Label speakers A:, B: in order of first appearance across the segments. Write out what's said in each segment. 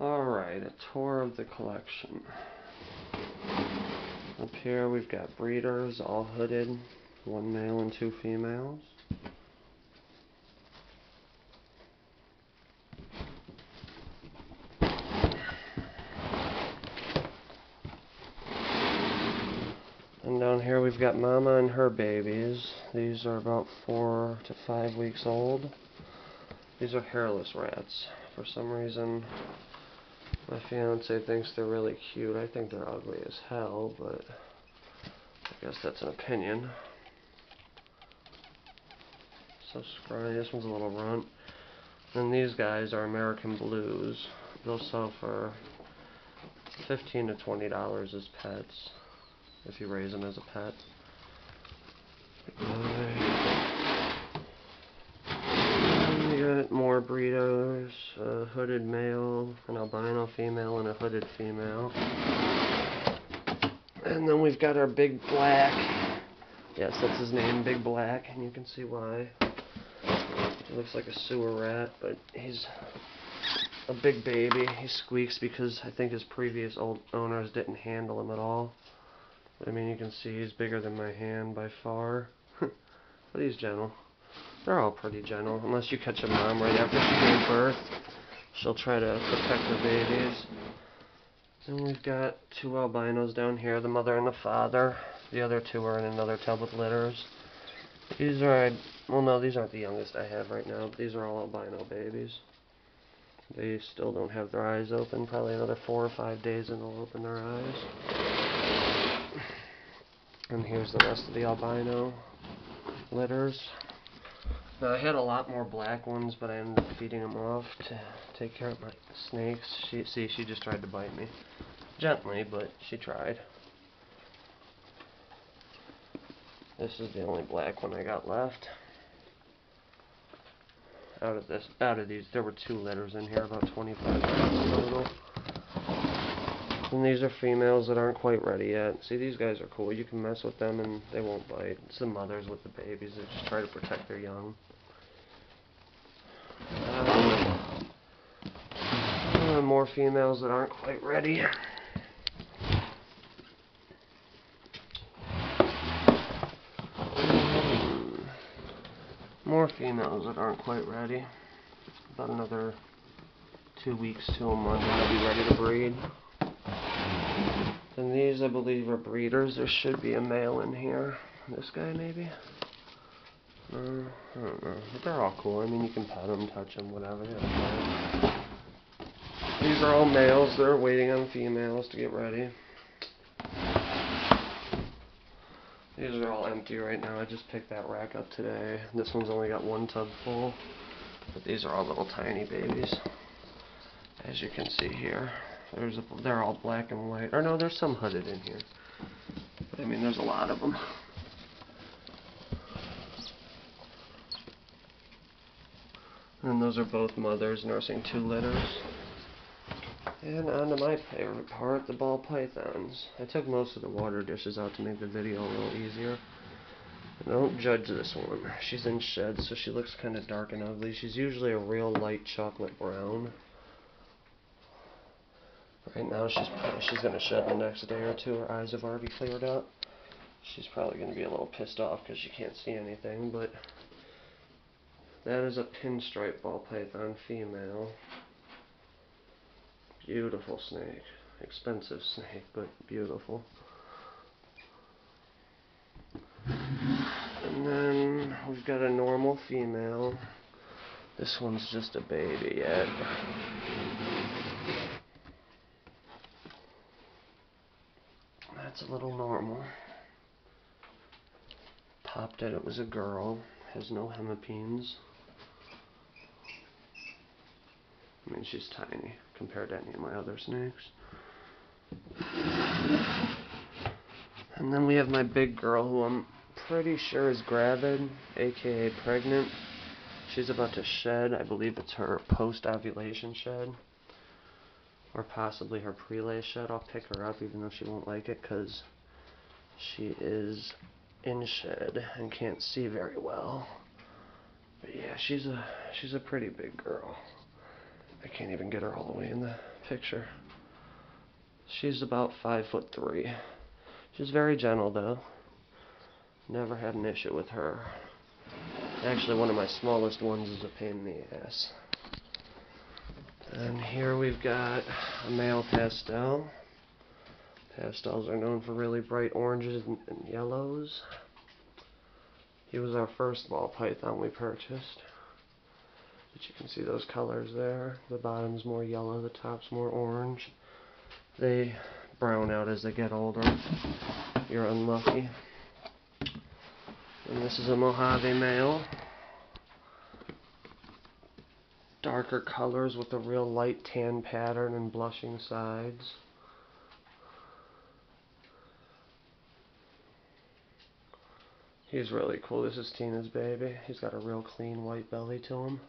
A: Alright, a tour of the collection. Up here we've got breeders, all hooded, one male and two females. And down here we've got Mama and her babies. These are about 4 to 5 weeks old. These are hairless rats. For some reason, my fiance thinks they're really cute. I think they're ugly as hell, but I guess that's an opinion. So scrawny. This one's a little runt. And these guys are American Blues. They'll sell for $15 to $20 as pets, if you raise them as a pet. We got more breeders, a hooded male, an albino female, and a hooded female. And then we've got our Big Black. Yes, that's his name, Big Black, and you can see why. He looks like a sewer rat, but he's a big baby. He squeaks because I think his previous old owners didn't handle him at all. But I mean, you can see he's bigger than my hand by far. But he's gentle. They're all pretty gentle, unless you catch a mom right after she gave birth. She'll try to protect her babies. Then we've got two albinos down here, the mother and the father. The other two are in another tub with litters. These are, well no, these aren't the youngest I have right now, but these are all albino babies. They still don't have their eyes open. Probably another 4 or 5 days and they'll open their eyes. And here's the rest of the albino litters. Now I had a lot more black ones, but I ended up feeding them off to take care of my snakes. She just tried to bite me. Gently, but she tried. This is the only black one I got left. Out of these, there were 2 litters in here, about 25 total. And these are females that aren't quite ready yet. See, these guys are cool. You can mess with them and they won't bite. It's the mothers with the babies that just try to protect their young. More females that aren't quite ready. More females that aren't quite ready. About another 2 weeks to a month and they'll be ready to breed. And these, I believe, are breeders. There should be a male in here. This guy, maybe? I don't know. But they're all cool. I mean, you can pet them, touch them, whatever. These are all males. They're waiting on females to get ready. These are all empty right now. I just picked that rack up today. This one's only got 1 tub full. But these are all little tiny babies. As you can see here. They're all black and white. Or no, there's some hooded in here. But I mean, there's a lot of them. And those are both mothers nursing 2 litters. And on to my favorite part, the ball pythons. I took most of the water dishes out to make the video a little easier. And don't judge this one. She's in shed, so she looks kind of dark and ugly. She's usually a real light chocolate brown. Right now she's going to shed the next day or 2. Her eyes have already cleared up. She's probably going to be a little pissed off because she can't see anything, but that is a pinstripe ball python female. Beautiful snake. Expensive snake, but beautiful. And then we've got a normal female. This one's just a baby yet. That's a little normal. Popped it was a girl. Has no hemipenes. I mean, she's tiny compared to any of my other snakes. And then we have my big girl, who I'm pretty sure is gravid, aka pregnant. She's about to shed. I believe it's her post-ovulation shed. Or possibly her prelay shed. I'll pick her up even though she won't like it because she is in shed and can't see very well. But yeah, she's a pretty big girl. I can't even get her all the way in the picture. She's about 5'3". She's very gentle though. Never had an issue with her. Actually, one of my smallest ones is a pain in the ass. And here we've got a male pastel. Pastels are known for really bright oranges and yellows. He was our first ball python we purchased. But you can see those colors there. The bottom's more yellow, the top's more orange. They brown out as they get older. You're unlucky. And this is a Mojave male. Darker colors with a real light tan pattern and blushing sides. He's really cool. This is Tina's baby. He's got a real clean white belly to him,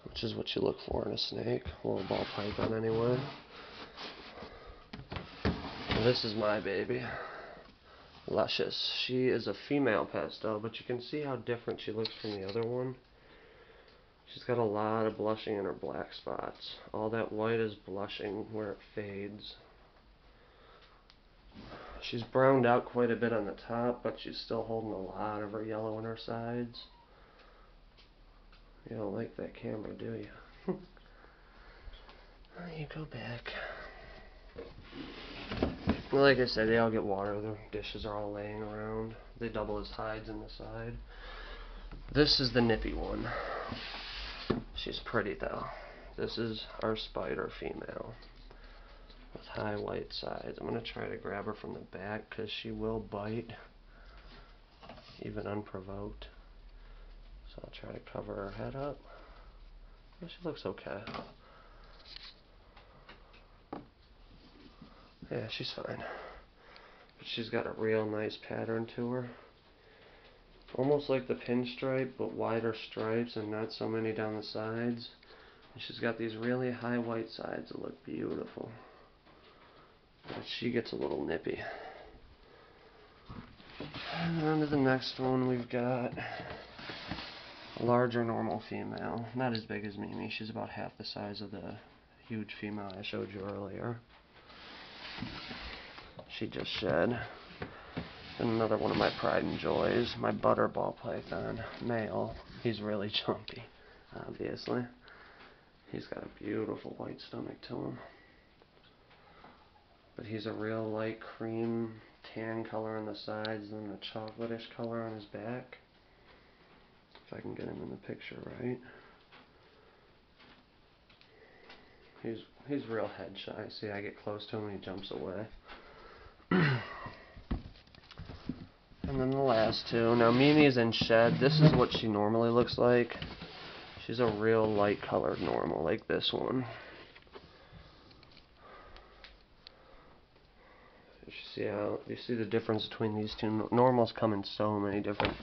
A: which is what you look for in a snake. A little ball python anyway. And this is my baby, Luscious. She is a female pastel, but you can see how different she looks from the other one. She's got a lot of blushing in her black spots. All that white is blushing where it fades. She's browned out quite a bit on the top, but she's still holding a lot of her yellow in her sides. You don't like that camera, do you? You go back. Well, like I said, they all get water. Their dishes are all laying around. They double as hides in the side. This is the nippy one. She's pretty though. This is our spider female with high white sides. I'm going to try to grab her from the back because she will bite, even unprovoked. So I'll try to cover her head up. Well, she looks okay. Yeah, she's fine. But she's got a real nice pattern to her. Almost like the pinstripe, but wider stripes and not so many down the sides. And she's got these really high white sides that look beautiful. But she gets a little nippy. And on to the next one, we've got a larger normal female. Not as big as Mimi. She's about half the size of the huge female I showed you earlier. She just shed. And another one of my pride and joys, my butterball python male. He's really chunky, obviously. He's got a beautiful white stomach to him. But he's a real light cream tan color on the sides and a chocolatish color on his back. If I can get him in the picture right. He's real head shy. See, I get close to him and he jumps away. And then the last two. Now Mimi's in shed. This is what she normally looks like. She's a real light colored normal, like this one. You see the difference between these two? Normals come in so many different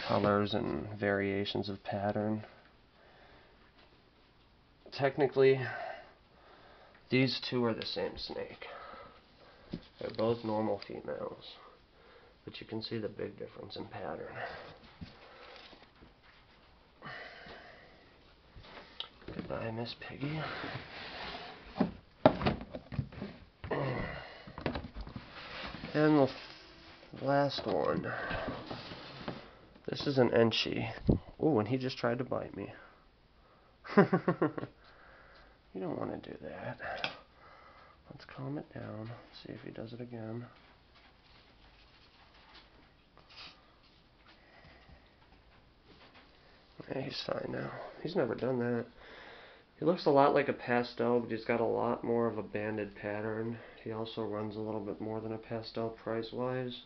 A: colors and variations of pattern. Technically, these two are the same snake. They're both normal females, but you can see the big difference in pattern. Goodbye, Miss Piggy. And the last one. This is an Enchi. Ooh, and he just tried to bite me. You don't want to do that. Let's calm it down. See if he does it again. Yeah, he's fine now. He's never done that. He looks a lot like a pastel, but he's got a lot more of a banded pattern. He also runs a little bit more than a pastel price-wise.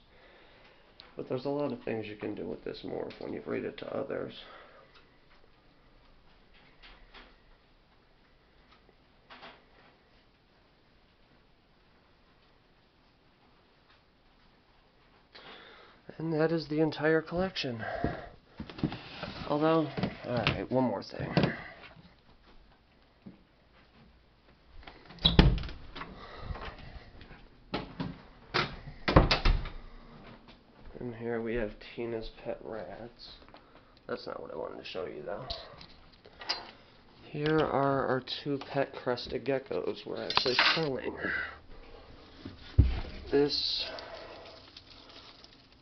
A: But there's a lot of things you can do with this morph when you breed it to others. And that is the entire collection. Although, alright, one more thing. And here we have Tina's pet rats. That's not what I wanted to show you though. Here are our 2 pet crested geckos we're actually selling. This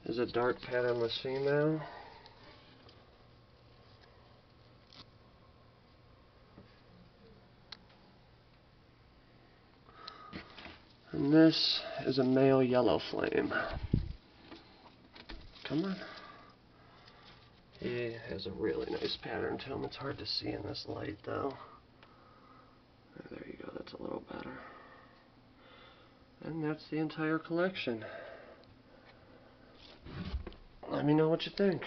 A: is a dark patternless female. And this is a male yellow flame. Come on. He has a really nice pattern to him. It's hard to see in this light though. There you go, that's a little better. And that's the entire collection. Let me know what you think.